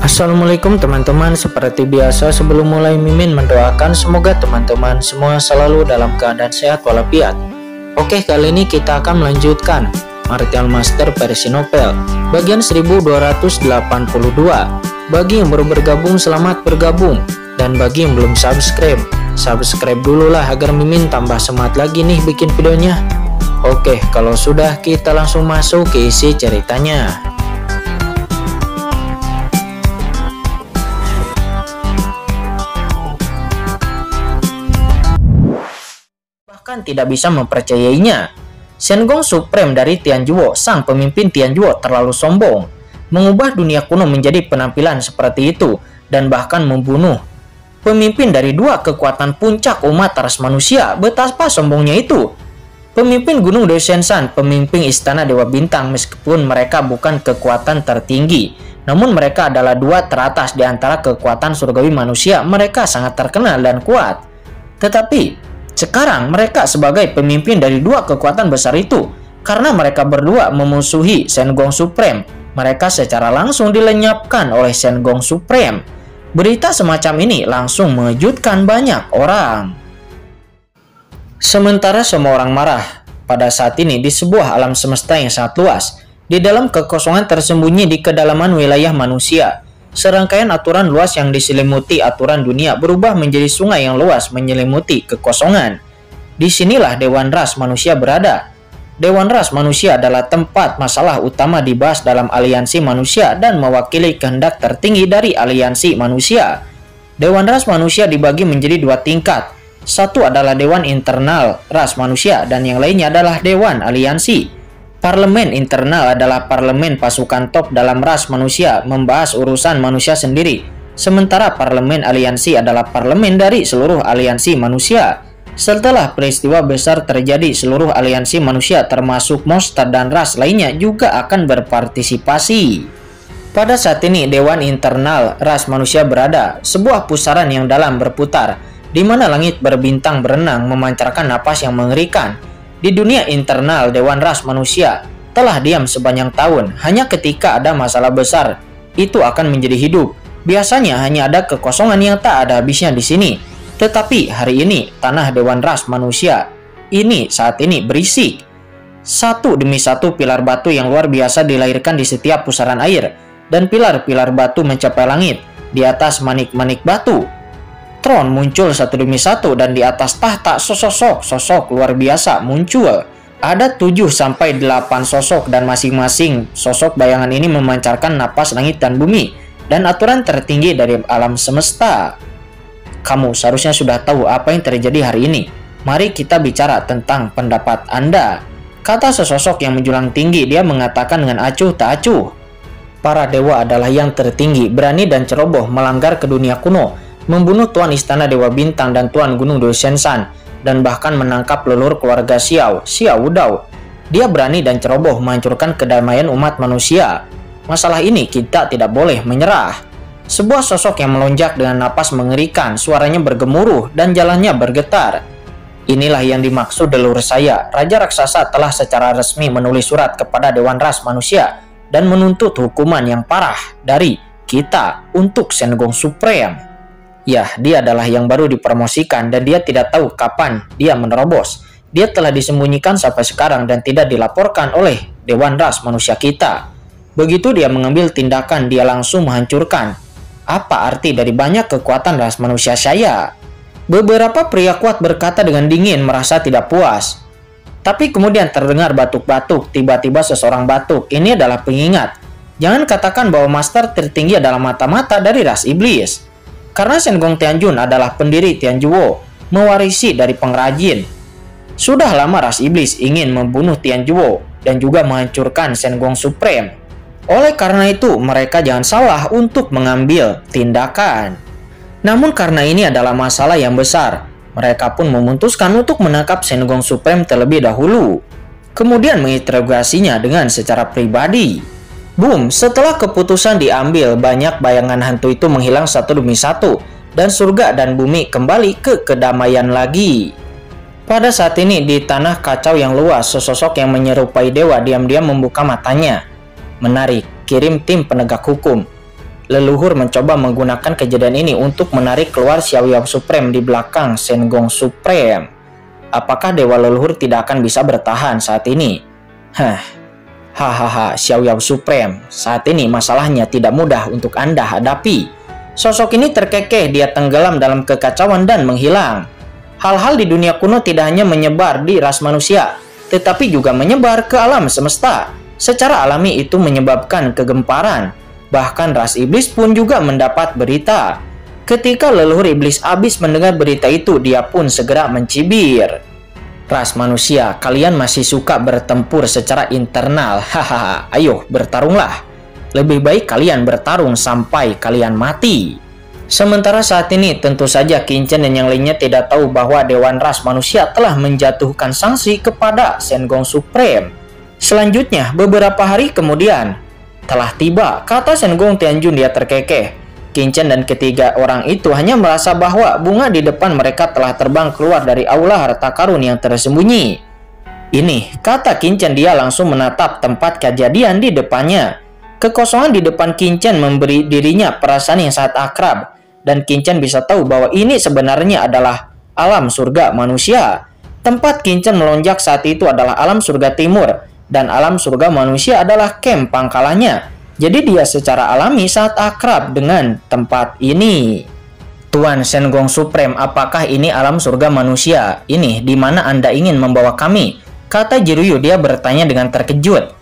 Assalamualaikum teman-teman. Seperti biasa sebelum mulai Mimin mendoakan semoga teman-teman semua selalu dalam keadaan sehat walafiat. Oke, kali ini kita akan melanjutkan Martial Master versi novel bagian 1282. Bagi yang baru bergabung, selamat bergabung. Dan bagi yang belum subscribe dulu lah agar Mimin tambah semangat lagi nih bikin videonya. Oke, kalau sudah kita langsung masuk ke isi ceritanya. Bahkan tidak bisa mempercayainya. Sengong Supreme dari Tianjuo, sang pemimpin Tianjuo, terlalu sombong, mengubah dunia kuno menjadi penampilan seperti itu, dan bahkan membunuh pemimpin dari dua kekuatan puncak umat ras manusia. Betapa sombongnya itu. Pemimpin Gunung Dosensan, pemimpin Istana Dewa Bintang, meskipun mereka bukan kekuatan tertinggi, namun mereka adalah dua teratas di antara kekuatan surgawi manusia. Mereka sangat terkenal dan kuat. Tetapi sekarang mereka sebagai pemimpin dari dua kekuatan besar itu, karena mereka berdua memusuhi Sengong Supreme, mereka secara langsung dilenyapkan oleh Sengong Supreme. Berita semacam ini langsung mengejutkan banyak orang. Sementara semua orang marah pada saat ini di sebuah alam semesta yang sangat luas, di dalam kekosongan tersembunyi di kedalaman wilayah manusia, serangkaian aturan luas yang diselimuti aturan dunia berubah menjadi sungai yang luas menyelimuti kekosongan. Disinilah Dewan Ras Manusia berada. Dewan Ras Manusia adalah tempat masalah utama dibahas dalam aliansi manusia dan mewakili kehendak tertinggi dari aliansi manusia. Dewan Ras Manusia dibagi menjadi dua tingkat. Satu adalah Dewan Internal Ras Manusia dan yang lainnya adalah Dewan Aliansi. Parlemen internal adalah parlemen pasukan top dalam ras manusia, membahas urusan manusia sendiri. Sementara parlemen aliansi adalah parlemen dari seluruh aliansi manusia. Setelah peristiwa besar terjadi, seluruh aliansi manusia termasuk monster dan ras lainnya juga akan berpartisipasi. Pada saat ini Dewan Internal Ras Manusia berada, sebuah pusaran yang dalam berputar, di mana langit berbintang berenang memancarkan napas yang mengerikan. Di dunia internal Dewan Ras Manusia telah diam sepanjang tahun. Hanya ketika ada masalah besar, itu akan menjadi hidup. Biasanya hanya ada kekosongan yang tak ada habisnya di sini. Tetapi hari ini tanah Dewan Ras Manusia ini saat ini berisik. Satu demi satu pilar batu yang luar biasa dilahirkan di setiap pusaran air, dan pilar-pilar batu mencapai langit. Di atas manik-manik batu, tron muncul satu demi satu, dan di atas tahta sosok luar biasa muncul. Ada 7-8 sosok dan masing-masing sosok bayangan ini memancarkan napas langit dan bumi dan aturan tertinggi dari alam semesta. Kamu seharusnya sudah tahu apa yang terjadi hari ini. Mari kita bicara tentang pendapat Anda, kata sesosok yang menjulang tinggi. Dia mengatakan dengan acuh tak acuh. Para dewa adalah yang tertinggi, berani dan ceroboh melanggar ke dunia kuno, membunuh Tuan Istana Dewa Bintang dan Tuan Gunung Dosensan, dan bahkan menangkap leluhur keluarga Xiao Wudao. Dia berani dan ceroboh menghancurkan kedamaian umat manusia. Masalah ini kita tidak boleh menyerah. Sebuah sosok yang melonjak dengan napas mengerikan, suaranya bergemuruh dan jalannya bergetar. Inilah yang dimaksud leluhur saya. Raja Raksasa telah secara resmi menulis surat kepada Dewan Ras Manusia dan menuntut hukuman yang parah dari kita untuk Sengong Supreme. Ya, dia adalah yang baru dipromosikan dan dia tidak tahu kapan dia menerobos. Dia telah disembunyikan sampai sekarang dan tidak dilaporkan oleh Dewan Ras Manusia kita. Begitu dia mengambil tindakan, dia langsung menghancurkan. Apa arti dari banyak kekuatan ras manusia saya? Beberapa pria kuat berkata dengan dingin, merasa tidak puas. Tapi kemudian terdengar batuk-batuk. Tiba-tiba seseorang batuk. Ini adalah pengingat. Jangan katakan bahwa master tertinggi adalah mata-mata dari ras iblis. Karena Sengong Tianjun adalah pendiri Tianjuo, mewarisi dari pengrajin. Sudah lama ras iblis ingin membunuh Tianjuo dan juga menghancurkan Sengong Supreme. Oleh karena itu, mereka jangan salah untuk mengambil tindakan. Namun karena ini adalah masalah yang besar, mereka pun memutuskan untuk menangkap Sengong Supreme terlebih dahulu, kemudian menginterogasinya dengan secara pribadi. Boom, setelah keputusan diambil, banyak bayangan hantu itu menghilang satu demi satu, dan surga dan bumi kembali ke kedamaian lagi. Pada saat ini di tanah kacau yang luas, sesosok yang menyerupai dewa diam-diam membuka matanya. Menarik, kirim tim penegak hukum. Leluhur mencoba menggunakan kejadian ini untuk menarik keluar Xiao Yao Supreme di belakang Shen Gong Supreme. Apakah Dewa Leluhur tidak akan bisa bertahan saat ini? Hahaha, Xiao Yao Supreme, saat ini masalahnya tidak mudah untuk Anda hadapi. Sosok ini terkekeh, dia tenggelam dalam kekacauan dan menghilang. Hal-hal di dunia kuno tidak hanya menyebar di ras manusia, tetapi juga menyebar ke alam semesta. Secara alami itu menyebabkan kegemparan. Bahkan ras iblis pun juga mendapat berita. Ketika leluhur iblis habis mendengar berita itu, dia pun segera mencibir. Ras manusia, kalian masih suka bertempur secara internal. Hahaha, ayo bertarunglah. Lebih baik kalian bertarung sampai kalian mati. Sementara saat ini tentu saja Qin Chen dan yang lainnya tidak tahu bahwa Dewan Ras Manusia telah menjatuhkan sanksi kepada Shen Gong Supreme. Selanjutnya, beberapa hari kemudian, telah tiba, kata Shen Gong Tianjun, dia terkekeh. Qin Chen dan ketiga orang itu hanya merasa bahwa bunga di depan mereka telah terbang keluar dari aula harta karun yang tersembunyi. Ini, kata Qin Chen, dia langsung menatap tempat kejadian di depannya. Kekosongan di depan Qin Chen memberi dirinya perasaan yang sangat akrab, dan Qin Chen bisa tahu bahwa ini sebenarnya adalah alam surga manusia. Tempat Qin Chen melonjak saat itu adalah alam surga timur, dan alam surga manusia adalah camp pangkalannya. Jadi dia secara alami sangat akrab dengan tempat ini. Tuan Shen Gong Supreme, apakah ini alam surga manusia? Ini di mana Anda ingin membawa kami? Kata Jiruyu, dia bertanya dengan terkejut.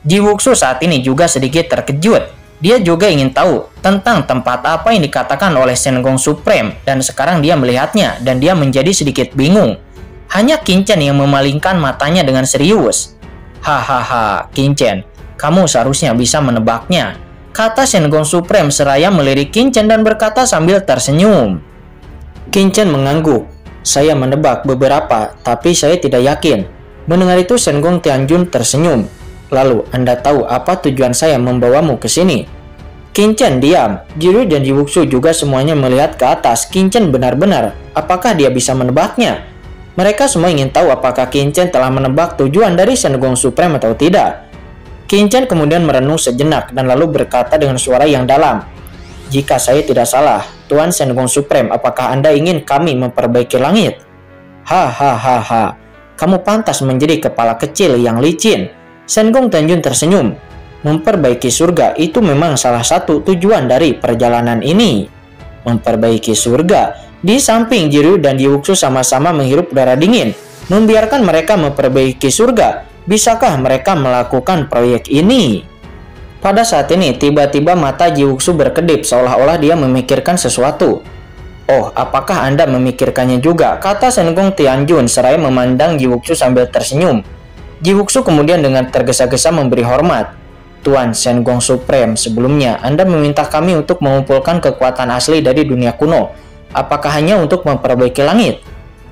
Ji Wuxu saat ini juga sedikit terkejut. Dia juga ingin tahu tentang tempat apa yang dikatakan oleh Shen Gong Supreme, dan sekarang dia melihatnya dan dia menjadi sedikit bingung. Hanya Qin Chen yang memalingkan matanya dengan serius. Hahaha, Qin Chen, kamu seharusnya bisa menebaknya, kata Shen Gong Supreme seraya melirik Qin Chen dan berkata sambil tersenyum. Qin Chen mengangguk. Saya menebak beberapa, tapi saya tidak yakin. Mendengar itu Shen Gong Tianjun tersenyum. Lalu, Anda tahu apa tujuan saya membawamu ke sini? Qin Chen diam. Jiru dan Ji Wuxu juga semuanya melihat ke atas. Qin Chen benar-benar, apakah dia bisa menebaknya? Mereka semua ingin tahu apakah Qin Chen telah menebak tujuan dari Shen Gong Supreme atau tidak. Qin Chen kemudian merenung sejenak dan lalu berkata dengan suara yang dalam. Jika saya tidak salah, Tuan Shen Gong Supreme, apakah Anda ingin kami memperbaiki langit? Hahaha, kamu pantas menjadi kepala kecil yang licin. Shen Gong Tianjun tersenyum. Memperbaiki surga itu memang salah satu tujuan dari perjalanan ini. Memperbaiki surga. Di samping Jiru dan Ji Wuxu sama-sama menghirup udara dingin, membiarkan mereka memperbaiki surga. Bisakah mereka melakukan proyek ini? Pada saat ini, tiba-tiba mata Ji Wuxu berkedip seolah-olah dia memikirkan sesuatu. Oh, apakah Anda memikirkannya juga? Kata Shen Gong Tianjun seraya memandang Ji Wuxu sambil tersenyum. Ji Wuxu kemudian dengan tergesa-gesa memberi hormat. Tuan Shen Gong Supreme, sebelumnya Anda meminta kami untuk mengumpulkan kekuatan asli dari dunia kuno. Apakah hanya untuk memperbaiki langit?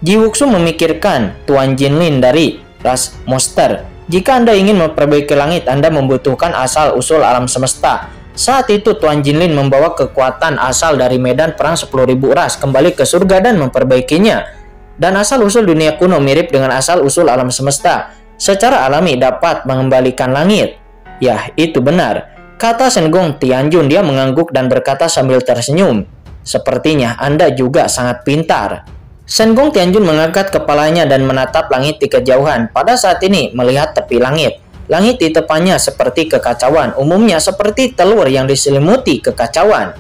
Ji Wuxu memikirkan Tuan Jinlin dari ras monster. Jika Anda ingin memperbaiki langit, Anda membutuhkan asal-usul alam semesta. Saat itu Tuan Jinlin membawa kekuatan asal dari medan perang 10.000 ras kembali ke surga dan memperbaikinya. Dan asal-usul dunia kuno mirip dengan asal-usul alam semesta. Secara alami dapat mengembalikan langit. Ya, itu benar, kata Shen Gong Tianjun. Dia mengangguk dan berkata sambil tersenyum. Sepertinya Anda juga sangat pintar. Shen Gong Tianjun mengangkat kepalanya dan menatap langit di kejauhan. Pada saat ini melihat tepi langit. Langit di depannya seperti kekacauan, umumnya seperti telur yang diselimuti kekacauan.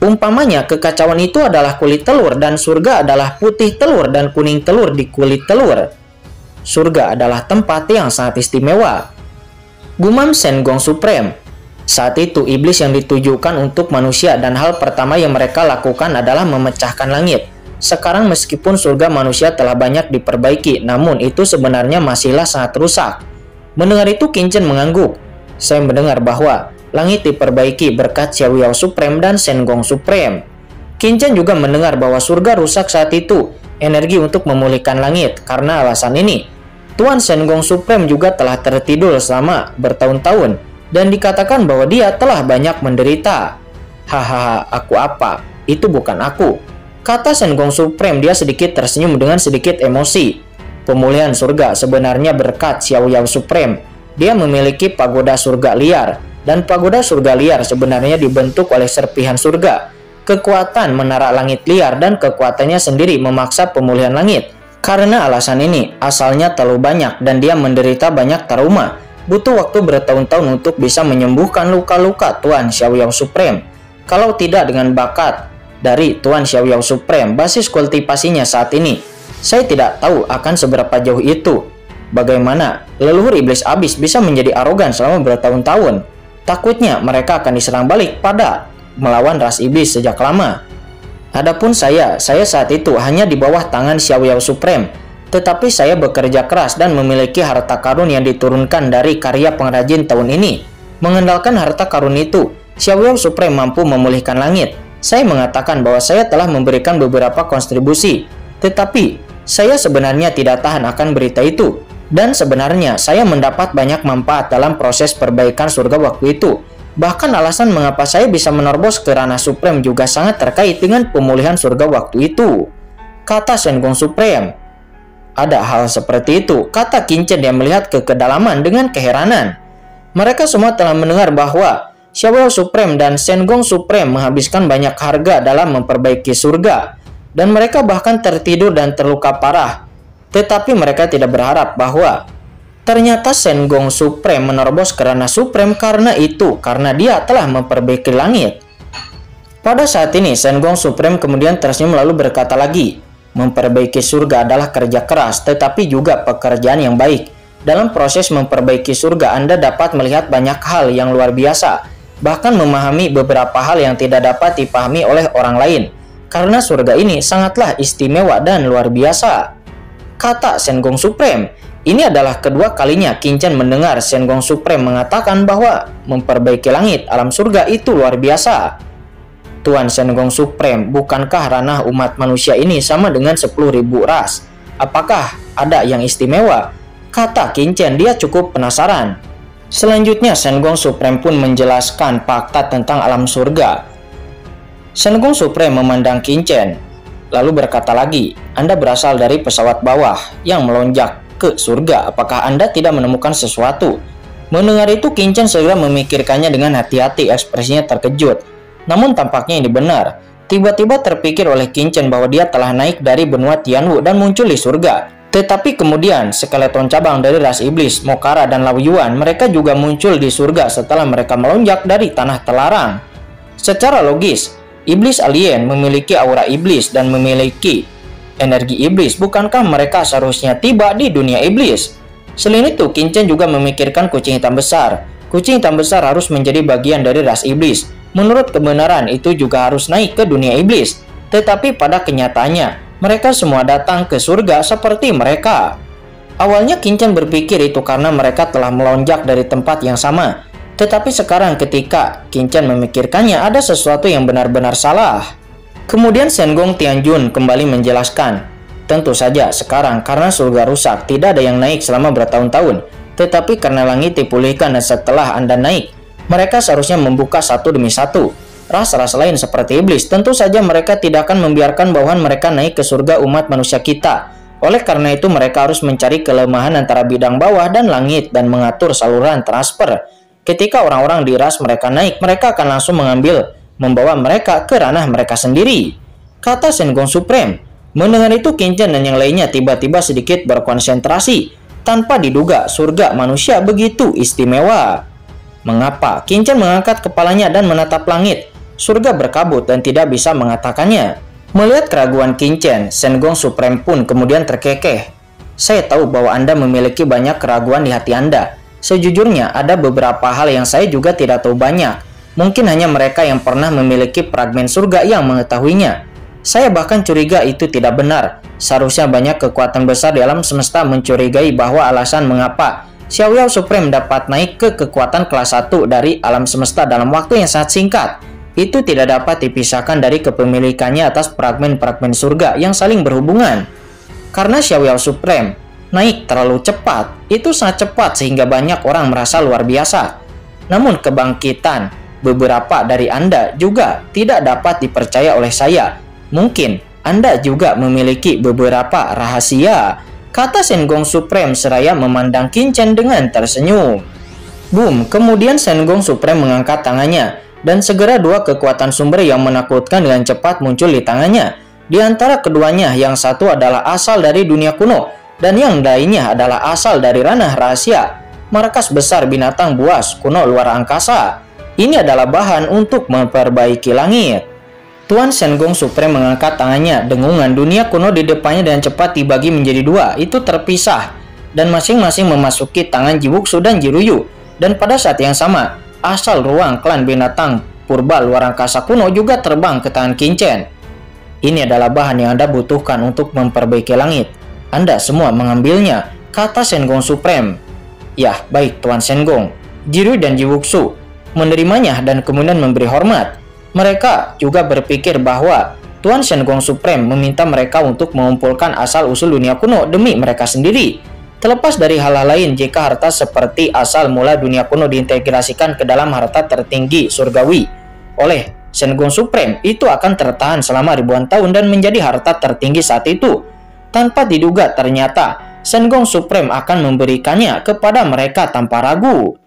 Umpamanya kekacauan itu adalah kulit telur dan surga adalah putih telur dan kuning telur di kulit telur. Surga adalah tempat yang sangat istimewa. Gumam Shen Gong Supreme. Saat itu iblis yang ditujukan untuk manusia dan hal pertama yang mereka lakukan adalah memecahkan langit. Sekarang meskipun surga manusia telah banyak diperbaiki, namun itu sebenarnya masihlah sangat rusak. Mendengar itu Qin Chen mengangguk. Saya mendengar bahwa langit diperbaiki berkat Xiao Yao Supreme dan Shen Gong Supreme. Qin Chen juga mendengar bahwa surga rusak saat itu, energi untuk memulihkan langit. Karena alasan ini, Tuan Shen Gong Supreme juga telah tertidur selama bertahun-tahun dan dikatakan bahwa dia telah banyak menderita. Hahaha, aku apa? Itu bukan aku, kata Shen Gong Supreme. Dia sedikit tersenyum dengan sedikit emosi. Pemulihan surga sebenarnya berkat Xiao Yao Supreme. Dia memiliki pagoda surga liar Dan pagoda surga liar sebenarnya dibentuk oleh serpihan surga. Kekuatan menara langit liar dan kekuatannya sendiri memaksa pemulihan langit. Karena alasan ini, asalnya terlalu banyak dan dia menderita banyak trauma. Butuh waktu bertahun-tahun untuk bisa menyembuhkan luka-luka Tuan Xiaoyao Supreme. Kalau tidak dengan bakat dari Tuan Xiaoyao Supreme, basis kultivasinya saat ini, saya tidak tahu akan seberapa jauh itu. Bagaimana leluhur iblis abis bisa menjadi arogan selama bertahun-tahun? Takutnya mereka akan diserang balik pada melawan ras iblis sejak lama. Adapun saya saat itu hanya di bawah tangan Xiaoyao Supreme, tetapi saya bekerja keras dan memiliki harta karun yang diturunkan dari karya pengrajin tahun ini. Mengandalkan harta karun itu, Xiaoyao Supreme mampu memulihkan langit. Saya mengatakan bahwa saya telah memberikan beberapa kontribusi, tetapi saya sebenarnya tidak tahan akan berita itu. Dan sebenarnya saya mendapat banyak manfaat dalam proses perbaikan surga waktu itu. Bahkan alasan mengapa saya bisa menerobos ke ranah Supreme juga sangat terkait dengan pemulihan surga waktu itu, kata Shen Gong Supreme. Ada hal seperti itu, kata Qin Chen yang melihat ke kedalaman dengan keheranan. Mereka semua telah mendengar bahwa Xiaoyao Supreme dan Shen Gong Supreme menghabiskan banyak harga dalam memperbaiki surga. Dan mereka bahkan tertidur dan terluka parah. Tetapi mereka tidak berharap bahwa ternyata Shen Gong Supreme menerobos ke ranah Supreme karena dia telah memperbaiki langit. Pada saat ini, Shen Gong Supreme kemudian tersenyum lalu berkata lagi, memperbaiki surga adalah kerja keras, tetapi juga pekerjaan yang baik. Dalam proses memperbaiki surga, Anda dapat melihat banyak hal yang luar biasa, bahkan memahami beberapa hal yang tidak dapat dipahami oleh orang lain. Karena surga ini sangatlah istimewa dan luar biasa, kata Shen Gong Supreme. Ini adalah kedua kalinya Qin Chen mendengar Shen Gong Supreme mengatakan bahwa memperbaiki langit alam surga itu luar biasa. Tuan Shen Gong Supreme, bukankah ranah umat manusia ini sama dengan 10.000 ras? Apakah ada yang istimewa? Kata Qin Chen, dia cukup penasaran. Selanjutnya Shen Gong Supreme pun menjelaskan fakta tentang alam surga. Shen Gong Supreme memandang Qin Chen, lalu berkata lagi, Anda berasal dari pesawat bawah yang melonjak ke surga. Apakah Anda tidak menemukan sesuatu? Mendengar itu, Qin Chen segera memikirkannya dengan hati-hati, ekspresinya terkejut. Namun tampaknya ini benar. Tiba-tiba terpikir oleh Qin Chen bahwa dia telah naik dari benua Tianwu dan muncul di surga. Tetapi kemudian, skeleton cabang dari ras iblis, Mokara dan Lao Yuan, mereka juga muncul di surga setelah mereka melonjak dari tanah terlarang. Secara logis, iblis alien memiliki aura iblis dan memiliki energi iblis. Bukankah mereka seharusnya tiba di dunia iblis? Selain itu, Qin Chen juga memikirkan kucing hitam besar. Kucing hitam besar harus menjadi bagian dari ras iblis. Menurut kebenaran, itu juga harus naik ke dunia iblis. Tetapi pada kenyataannya, mereka semua datang ke surga seperti mereka. Awalnya Qin Chen berpikir itu karena mereka telah melonjak dari tempat yang sama. Tetapi sekarang ketika Qin Chen memikirkannya, ada sesuatu yang benar-benar salah. Kemudian Shen Gong Tianjun kembali menjelaskan, tentu saja sekarang karena surga rusak tidak ada yang naik selama bertahun-tahun. Tetapi karena langit dipulihkan dan setelah Anda naik, mereka seharusnya membuka satu demi satu. Ras-ras lain seperti iblis, tentu saja mereka tidak akan membiarkan bawahan mereka naik ke surga umat manusia kita. Oleh karena itu mereka harus mencari kelemahan antara bidang bawah dan langit dan mengatur saluran transfer. Ketika orang-orang di ras mereka naik, mereka akan langsung membawa mereka ke ranah mereka sendiri, kata Shen Gong Supreme. Mendengar itu, Qin Chen dan yang lainnya tiba-tiba sedikit berkonsentrasi. Tanpa diduga, surga manusia begitu istimewa. Mengapa? Qin Chen mengangkat kepalanya dan menatap langit. Surga berkabut dan tidak bisa mengatakannya. Melihat keraguan Qin Chen, Shen Gong Supreme pun kemudian terkekeh. Saya tahu bahwa Anda memiliki banyak keraguan di hati Anda. Sejujurnya, ada beberapa hal yang saya juga tidak tahu banyak. Mungkin hanya mereka yang pernah memiliki fragmen surga yang mengetahuinya. Saya bahkan curiga itu tidak benar. Seharusnya banyak kekuatan besar di alam semesta mencurigai bahwa alasan mengapa Xiaoyao Supreme dapat naik ke kekuatan kelas 1 dari alam semesta dalam waktu yang sangat singkat, itu tidak dapat dipisahkan dari kepemilikannya atas fragmen-fragmen surga yang saling berhubungan. Karena Xiaoyao Supreme naik terlalu cepat, itu sangat cepat sehingga banyak orang merasa luar biasa. Namun kebangkitan beberapa dari Anda juga tidak dapat dipercaya oleh saya. Mungkin Anda juga memiliki beberapa rahasia, kata Shen Gong Supreme seraya memandang Qin Chen dengan tersenyum. Boom, kemudian Sengong Supreme mengangkat tangannya, dan segera dua kekuatan sumber yang menakutkan dengan cepat muncul di tangannya. Di antara keduanya, yang satu adalah asal dari dunia kuno, dan yang lainnya adalah asal dari ranah rahasia, markas besar binatang buas kuno luar angkasa. Ini adalah bahan untuk memperbaiki langit. Tuan Sengong Supreme mengangkat tangannya, dengungan dunia kuno di depannya dan cepat dibagi menjadi dua, itu terpisah, dan masing-masing memasuki tangan Jiwuksu dan Jiruyu. Dan pada saat yang sama, asal ruang klan binatang purba luar angkasa kuno juga terbang ke tangan Qinchen. Ini adalah bahan yang Anda butuhkan untuk memperbaiki langit. Anda semua mengambilnya, kata Sengong Supreme. Ya, baik Tuan Sengong. Jiruyu dan Jiwuksu menerimanya dan kemudian memberi hormat. Mereka juga berpikir bahwa Tuan Sengong Supreme meminta mereka untuk mengumpulkan asal-usul dunia kuno demi mereka sendiri. Terlepas dari hal-hal lain, jika harta seperti asal mula dunia kuno diintegrasikan ke dalam harta tertinggi surgawi oleh Sengong Supreme, itu akan tertahan selama ribuan tahun dan menjadi harta tertinggi saat itu. Tanpa diduga, ternyata Sengong Supreme akan memberikannya kepada mereka tanpa ragu.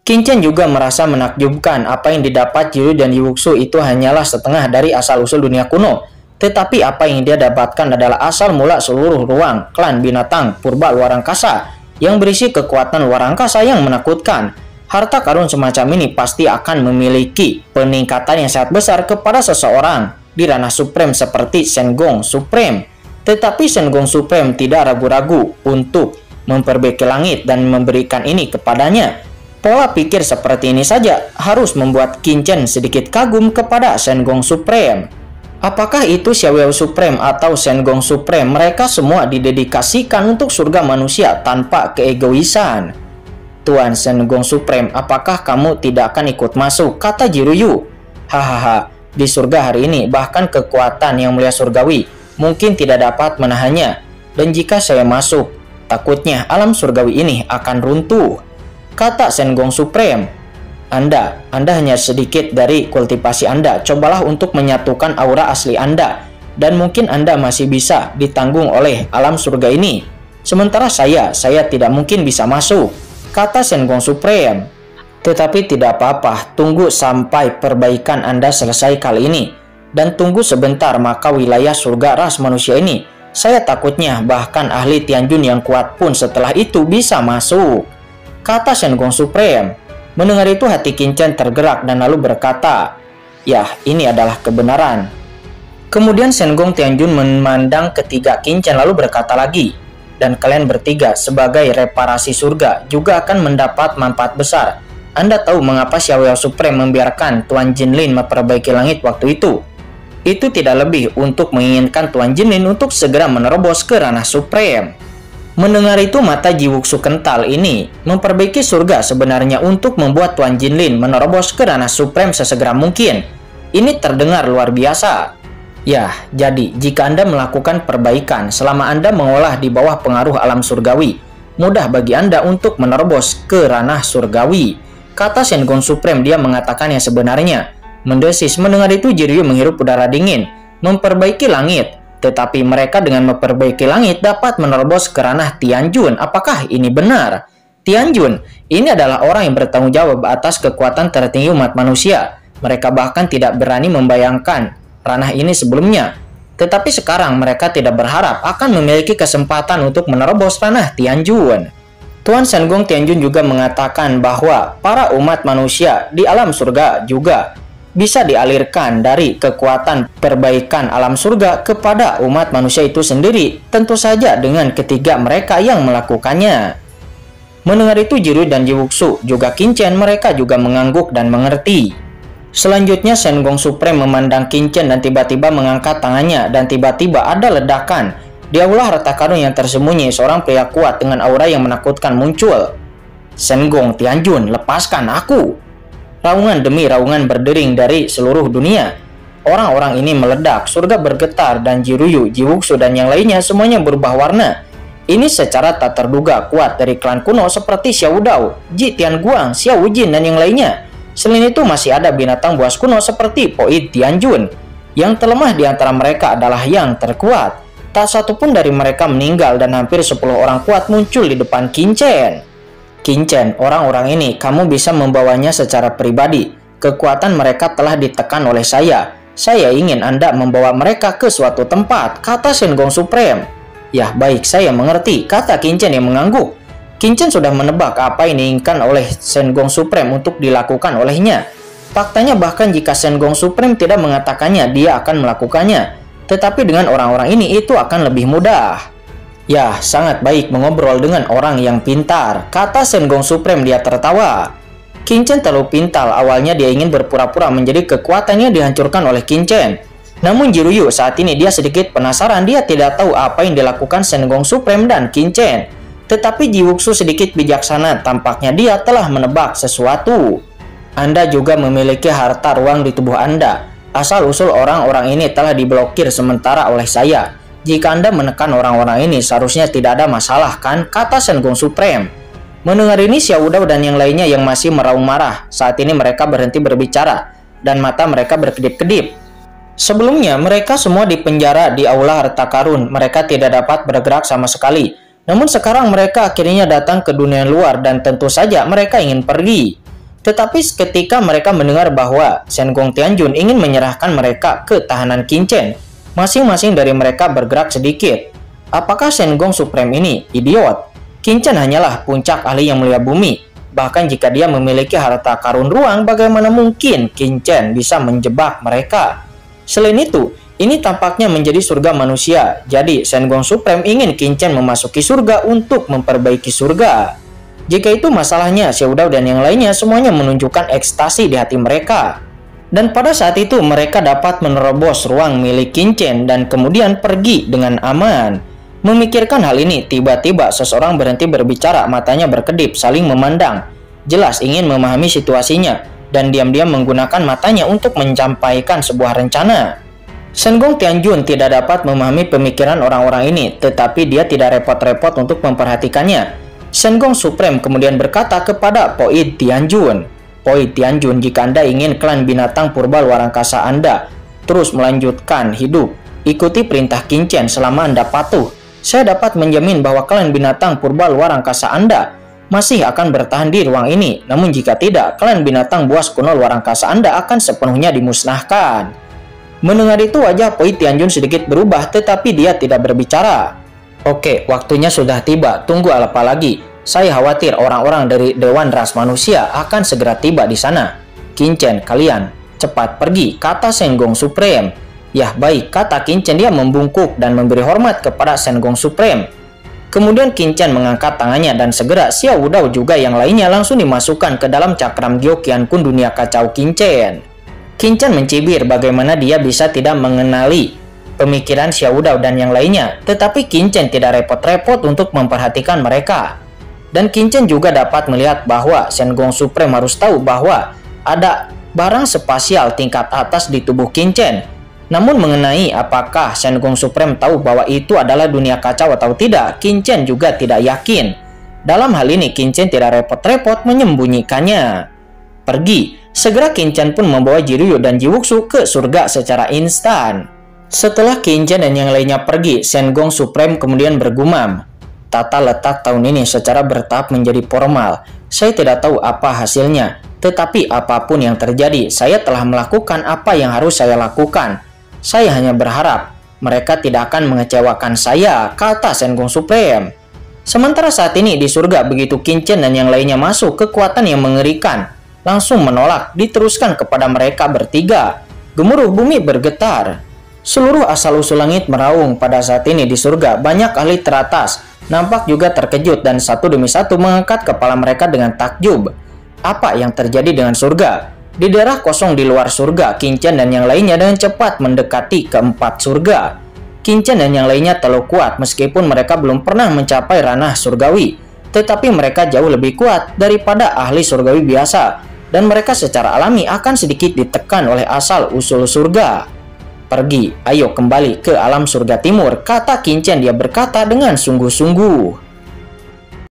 Qinchen juga merasa menakjubkan apa yang didapat Jiruyu dan Jiwuksu itu hanyalah setengah dari asal-usul dunia kuno. Tetapi apa yang dia dapatkan adalah asal mula seluruh ruang klan binatang purba luar angkasa yang berisi kekuatan luar angkasa yang menakutkan. Harta karun semacam ini pasti akan memiliki peningkatan yang sangat besar kepada seseorang di ranah supreme seperti Sengong Supreme. Tetapi Sengong Supreme tidak ragu-ragu untuk memperbaiki langit dan memberikan ini kepadanya. Pola pikir seperti ini saja harus membuat Qinchen sedikit kagum kepada Sengong Supreme. Apakah itu Xiaoyao Supreme atau Sengong Supreme, mereka semua didedikasikan untuk surga manusia tanpa keegoisan. Tuan Sengong Supreme, apakah kamu tidak akan ikut masuk? Kata Jiruyu. Hahaha, di surga hari ini bahkan kekuatan yang mulia surgawi mungkin tidak dapat menahannya. Dan jika saya masuk, takutnya alam surgawi ini akan runtuh. Kata Sengong Supreme. Anda hanya sedikit dari kultivasi Anda. Cobalah untuk menyatukan aura asli Anda, dan mungkin Anda masih bisa ditanggung oleh alam surga ini. Sementara saya tidak mungkin bisa masuk, kata Sengong Supreme. Tetapi tidak apa-apa, tunggu sampai perbaikan Anda selesai kali ini. Dan tunggu sebentar, maka wilayah surga ras manusia ini, saya takutnya bahkan ahli Tianjun yang kuat pun setelah itu bisa masuk, kata Sengong Supreme. Mendengar itu hati Qinchen tergerak dan lalu berkata, ya, ini adalah kebenaran. Kemudian Sengong Tianjun memandang ketiga Qinchen lalu berkata lagi, dan kalian bertiga sebagai reparasi surga juga akan mendapat manfaat besar. Anda tahu mengapa Xiaoyao Supreme membiarkan Tuan Jinlin memperbaiki langit waktu itu? Itu tidak lebih untuk menginginkan Tuan Jinlin untuk segera menerobos ke ranah Supreme. Mendengar itu mata Jiwuksu kental ini memperbaiki surga sebenarnya untuk membuat Tuan Jinlin menerobos ke ranah Supreme sesegera mungkin. Ini terdengar luar biasa. Ya, jadi jika Anda melakukan perbaikan selama Anda mengolah di bawah pengaruh alam surgawi, mudah bagi Anda untuk menerobos ke ranah surgawi, kata Sengong Supreme. Dia mengatakan yang sebenarnya. Mendesis. Mendengar itu Jiruyu menghirup udara dingin. Memperbaiki langit. Tetapi mereka dengan memperbaiki langit dapat menerobos ke ranah Tianjun. Apakah ini benar? Tianjun, ini adalah orang yang bertanggung jawab atas kekuatan tertinggi umat manusia. Mereka bahkan tidak berani membayangkan ranah ini sebelumnya. Tetapi sekarang mereka tidak berharap akan memiliki kesempatan untuk menerobos ranah Tianjun. Tuan Sengong Tianjun juga mengatakan bahwa para umat manusia di alam surga juga bisa dialirkan dari kekuatan perbaikan alam surga kepada umat manusia itu sendiri, tentu saja dengan ketiga mereka yang melakukannya. Mendengar itu Jiruyu dan Jiwuksu juga Qinchen, mereka juga mengangguk dan mengerti. Selanjutnya Sengong Supreme memandang Qinchen dan tiba-tiba mengangkat tangannya, dan tiba-tiba ada ledakan. Di aula harta karun yang tersembunyi, seorang pria kuat dengan aura yang menakutkan muncul. Sengong Tianjun, lepaskan aku! Raungan demi raungan berdering dari seluruh dunia. Orang-orang ini meledak, surga bergetar, dan Jiruyu, Jiwuksu, dan yang lainnya semuanya berubah warna. Ini secara tak terduga kuat dari klan kuno seperti Xiao Dao, Ji Tianguang, Xiao Wujin, dan yang lainnya. Selain itu masih ada binatang buas kuno seperti Poid Tianjun. Yang terlemah di antara mereka adalah yang terkuat. Tak satu pun dari mereka meninggal dan hampir 10 orang kuat muncul di depan Qinchen. Qinchen, orang-orang ini kamu bisa membawanya secara pribadi. Kekuatan mereka telah ditekan oleh saya. Saya ingin Anda membawa mereka ke suatu tempat, kata Shen Gong Supreme. Ya baik, saya mengerti, kata Qinchen yang mengangguk. Qinchen sudah menebak apa yang diinginkan oleh Shen Gong Supreme untuk dilakukan olehnya. Faktanya bahkan jika Shen Gong Supreme tidak mengatakannya, dia akan melakukannya. Tetapi dengan orang-orang ini itu akan lebih mudah. Ya, sangat baik mengobrol dengan orang yang pintar, kata Shen Gong Supreme. Dia tertawa. Qinchen terlalu pintar, awalnya dia ingin berpura-pura menjadi kekuatannya dihancurkan oleh Qinchen. Namun Jiruyu saat ini dia sedikit penasaran, dia tidak tahu apa yang dilakukan Shen Gong Supreme dan Qinchen. Tetapi Jiwuxu sedikit bijaksana, tampaknya dia telah menebak sesuatu. Anda juga memiliki harta ruang di tubuh Anda. Asal-usul orang-orang ini telah diblokir sementara oleh saya. Jika Anda menekan orang-orang ini seharusnya tidak ada masalah kan, kata Shen Gong Supreme. Mendengar ini Xiao Dao dan yang lainnya yang masih meraung marah. Saat ini mereka berhenti berbicara dan mata mereka berkedip-kedip. Sebelumnya mereka semua dipenjara di aula harta karun. Mereka tidak dapat bergerak sama sekali. Namun sekarang mereka akhirnya datang ke dunia luar dan tentu saja mereka ingin pergi. Tetapi ketika mereka mendengar bahwa Shen Gong Tianjun ingin menyerahkan mereka ke tahanan Qinchen, masing-masing dari mereka bergerak sedikit. Apakah Shen Gong Supreme ini idiot? Qinchen hanyalah puncak ahli yang mulia bumi. Bahkan jika dia memiliki harta karun ruang, bagaimana mungkin Qinchen bisa menjebak mereka? Selain itu, ini tampaknya menjadi surga manusia. Jadi, Shen Gong Supreme ingin Qinchen memasuki surga untuk memperbaiki surga. Jika itu masalahnya, Xiao Dao dan yang lainnya semuanya menunjukkan ekstasi di hati mereka. Dan pada saat itu mereka dapat menerobos ruang milik Qinchen dan kemudian pergi dengan aman. Memikirkan hal ini, tiba-tiba seseorang berhenti berbicara, matanya berkedip, saling memandang. Jelas ingin memahami situasinya, dan diam-diam menggunakan matanya untuk menyampaikan sebuah rencana. Shen Gong Tianjun tidak dapat memahami pemikiran orang-orang ini, tetapi dia tidak repot-repot untuk memperhatikannya. Shen Gong Supreme kemudian berkata kepada Poi Tianjun, Poi Tianjun, jika Anda ingin klan binatang purba luar angkasa Anda terus melanjutkan hidup, ikuti perintah Qinchen selama Anda patuh. Saya dapat menjamin bahwa klan binatang purba luar angkasa Anda masih akan bertahan di ruang ini. Namun jika tidak, klan binatang buas kuno luar angkasa Anda akan sepenuhnya dimusnahkan. Mendengar itu wajah Poi Tianjun sedikit berubah, tetapi dia tidak berbicara. Oke, waktunya sudah tiba. Tunggu apa lagi? Saya khawatir orang-orang dari Dewan Ras Manusia akan segera tiba di sana. Qinchen, kalian cepat pergi, kata Shen Gong Supreme. Ya baik, kata Qinchen. Dia membungkuk dan memberi hormat kepada Shen Gong Supreme. Kemudian Qinchen mengangkat tangannya dan segera Xiao Dao juga yang lainnya langsung dimasukkan ke dalam cakram Gyokian Kun dunia kacau Qinchen. Qinchen mencibir bagaimana dia bisa tidak mengenali pemikiran Xiao Dao dan yang lainnya, tetapi Qinchen tidak repot-repot untuk memperhatikan mereka. Dan Qinchen juga dapat melihat bahwa Shen Gong Supreme harus tahu bahwa ada barang spasial tingkat atas di tubuh Qinchen. Namun mengenai apakah Shen Gong Supreme tahu bahwa itu adalah dunia kacau atau tidak, Qinchen juga tidak yakin. Dalam hal ini Qinchen tidak repot-repot menyembunyikannya. Pergi. Segera Qinchen pun membawa Jiruyu dan Jiwuxu ke surga secara instan. Setelah Qinchen dan yang lainnya pergi, Shen Gong Supreme kemudian bergumam, tata letak tahun ini secara bertahap menjadi formal. Saya tidak tahu apa hasilnya, tetapi apapun yang terjadi, saya telah melakukan apa yang harus saya lakukan. Saya hanya berharap mereka tidak akan mengecewakan saya, kata Shen Gong Supreme. Sementara saat ini di surga, begitu Qinchen dan yang lainnya masuk, kekuatan yang mengerikan langsung menolak diteruskan kepada mereka bertiga. Gemuruh bumi bergetar. Seluruh asal-usul langit meraung pada saat ini di surga. Banyak ahli teratas nampak juga terkejut dan satu demi satu mengangkat kepala mereka dengan takjub. Apa yang terjadi dengan surga? Di daerah kosong di luar surga, Qinchen dan yang lainnya dengan cepat mendekati keempat surga. Qinchen dan yang lainnya terlalu kuat meskipun mereka belum pernah mencapai ranah surgawi. Tetapi mereka jauh lebih kuat daripada ahli surgawi biasa. Dan mereka secara alami akan sedikit ditekan oleh asal-usul surga. Pergi, ayo kembali ke alam surga timur, kata Qinchen. Dia berkata dengan sungguh-sungguh.